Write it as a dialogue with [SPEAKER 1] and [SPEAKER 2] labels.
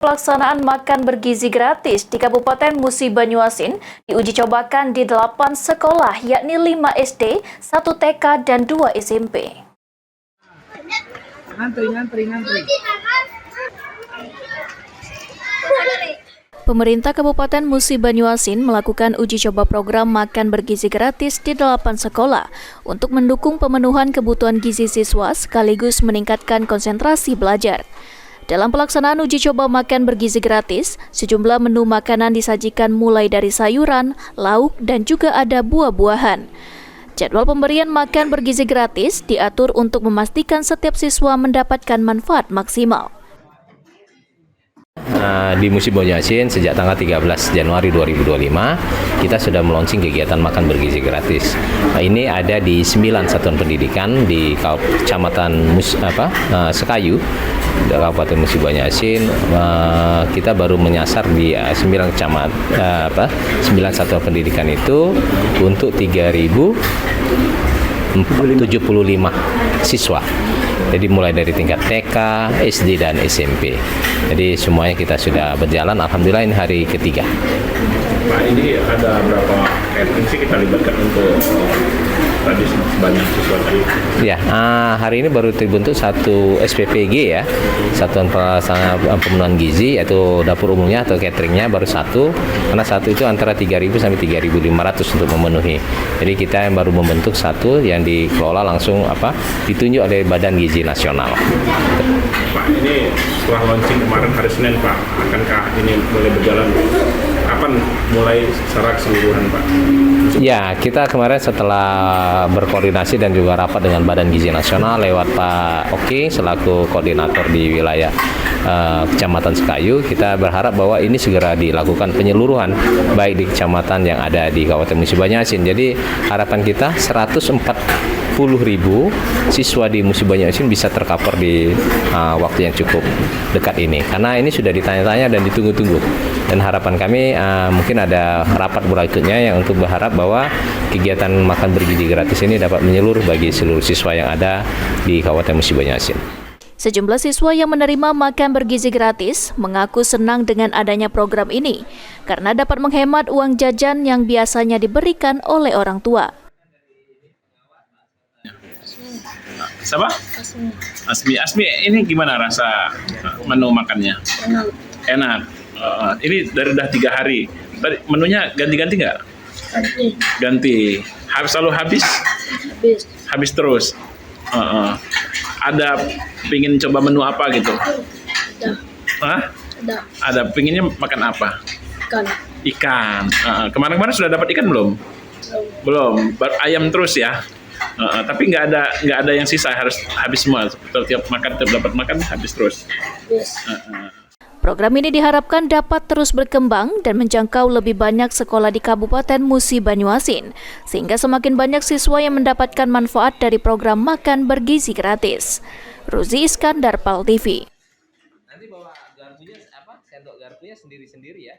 [SPEAKER 1] Pelaksanaan makan bergizi gratis di Kabupaten Musi Banyuasin diuji cobakan di 8 sekolah, yakni 5 SD, 1 TK, dan 2 SMP. Pemerintah Kabupaten Musi Banyuasin melakukan uji coba program makan bergizi gratis di 8 sekolah untuk mendukung pemenuhan kebutuhan gizi siswa sekaligus meningkatkan konsentrasi belajar. Dalam pelaksanaan uji coba makan bergizi gratis, sejumlah menu makanan disajikan mulai dari sayuran, lauk, dan juga ada buah-buahan. Jadwal pemberian makan bergizi gratis diatur untuk memastikan setiap siswa mendapatkan manfaat maksimal.
[SPEAKER 2] Di Musi Banyuasin sejak tanggal 13 Januari 2025 kita sudah meluncing kegiatan makan bergizi gratis. Ini ada di 9 satuan pendidikan di Kecamatan Sekayu, Kabupaten Musi Banyuasin. Kita baru menyasar di 9 satuan pendidikan itu untuk 3.075 siswa. Jadi mulai dari tingkat TK, SD, dan SMP. Jadi semuanya kita sudah berjalan. Alhamdulillah ini hari ketiga.
[SPEAKER 3] Pak, ini ada berapa catering sih kita libatkan untuk tadi banyak siswa tadi?
[SPEAKER 2] Ya, hari ini baru terbentuk satu SPPG ya, Satuan Pelaksana Pemenuhan Gizi, yaitu dapur umumnya atau cateringnya baru satu, karena satu itu antara 3.000 sampai 3.500 untuk memenuhi. Jadi kita yang baru membentuk satu yang dikelola langsung ditunjuk oleh Badan Gizi Nasional.
[SPEAKER 3] Pak, ini setelah launching kemarin hari Senin Pak, akankah ini boleh berjalan? Kapan mulai secara keseluruhan Pak?
[SPEAKER 2] Ya, kita kemarin setelah berkoordinasi dan juga rapat dengan Badan Gizi Nasional lewat Pak Oki selaku koordinator di wilayah Kecamatan Sekayu, kita berharap bahwa ini segera dilakukan penyeluruhan baik di kecamatan yang ada di Kabupaten Musi Banyuasin. Jadi harapan kita 140.000 siswa di Musi Banyuasin bisa tercover di waktu yang cukup dekat ini, karena ini sudah ditanya-tanya dan ditunggu-tunggu. Dan harapan kami mungkin ada rapat berikutnya yang untuk berharap bahwa kegiatan makan bergizi gratis ini dapat menyeluruh bagi seluruh siswa yang ada di Kabupaten Musi Banyuasin.
[SPEAKER 1] Sejumlah siswa yang menerima makan bergizi gratis mengaku senang dengan adanya program ini karena dapat menghemat uang jajan yang biasanya diberikan oleh orang tua.
[SPEAKER 3] Siapa? Asmi, ini gimana rasa menu makannya? Enak. Ini dari udah 3 hari. Tadi menunya ganti-ganti nggak? Ganti. Selalu habis? Habis terus. Ada pingin coba menu apa gitu? Ada pinginnya makan apa? Ikan. Kemarin-kemarin sudah dapat ikan belum? Belum. Ayam terus ya. Tapi nggak ada yang sisa, harus habis semua. Tiap dapat makan habis terus.
[SPEAKER 1] Program ini diharapkan dapat terus berkembang dan menjangkau lebih banyak sekolah di Kabupaten Musi Banyuasin, sehingga semakin banyak siswa yang mendapatkan manfaat dari program makan bergizi gratis. Ruzi Iskandar, PAL TV.
[SPEAKER 2] Nanti bawa garpunya sendok garpunya sendiri-sendiri ya.